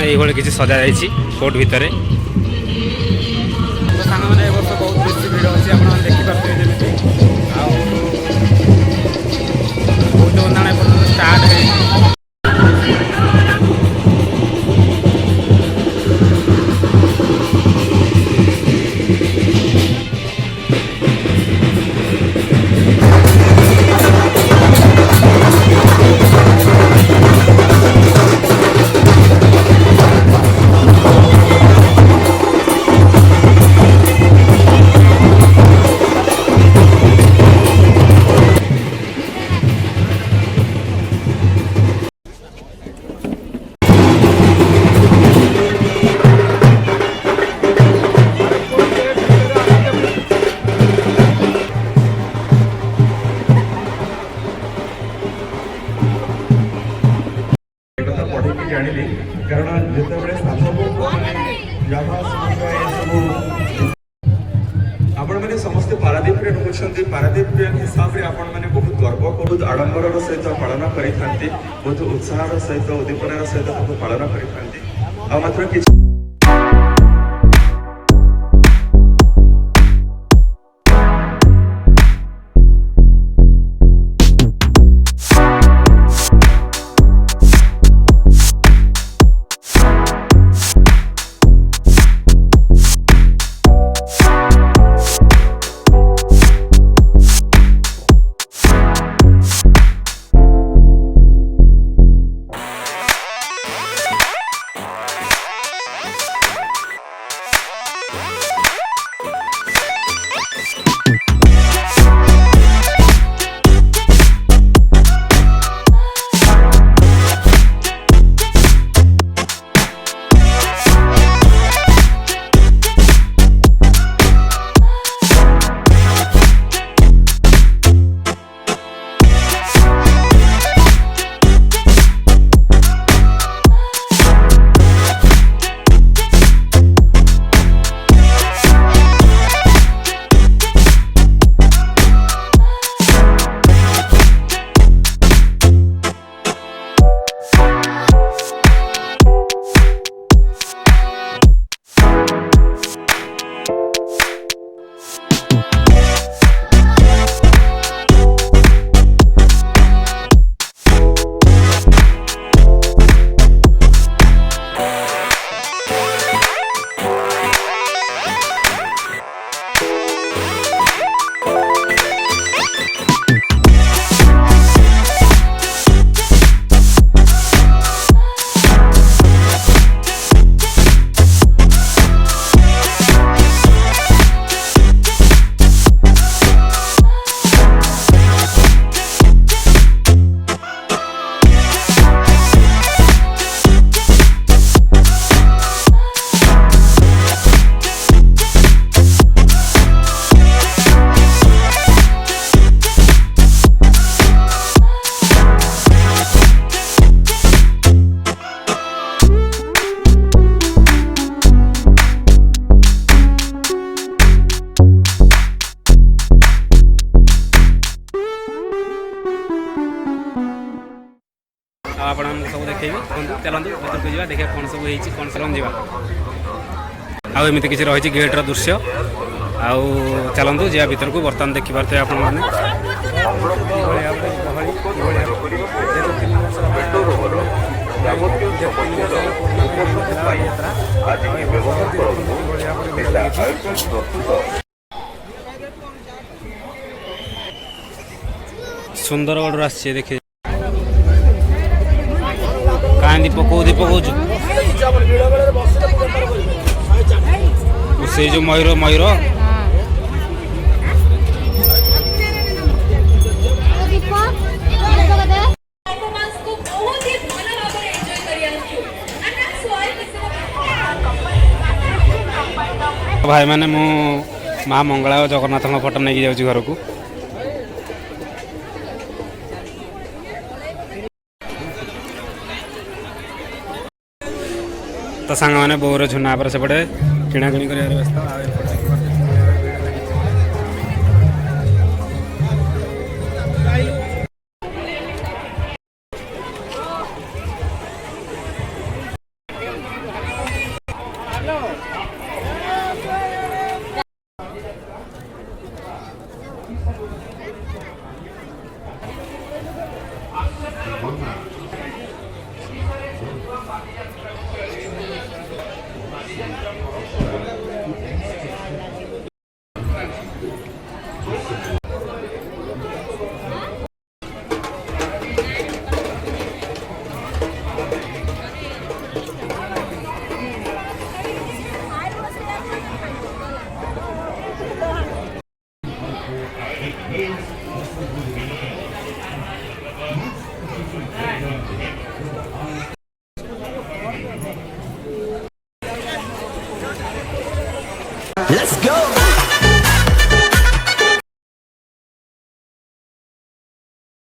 ये किसी सजा जाइए कोर्ट भितर। तो सांग मैंने ए वर्ष बहुत बेसी भिड़ अच्छी आप देखिपे जमी बहुत बंधाण एपर्तन स्टार्ट है। कारण जिते साधक आपण मैंने समस्ते पारादीप रोचे पारादीप हिसाब से आपण मैंने बहुत गर्व बहुत आडंबर सहित पालन करें बहुत उत्साह सहित उद्दीपनार सहित पालन करें मात्र कि आप सब देखेबी चलते भर को जा देखिए कौन सब हो कौन चलन जा आमती किसी रही गेट्र दृश्य आउ चलतु जा भर को बर्तमान देखिपे आप सुंदरगढ़ आसी देखिए दीप पकाऊ से जो मयूर मयूर भाई मैंने मु माँ मंगला और जगन्नाथ फोटो नहीं जाऊँ घर को तो सांग मैंने बोर झुना पर सेपटे किणाकिणी कर व्यस्त It is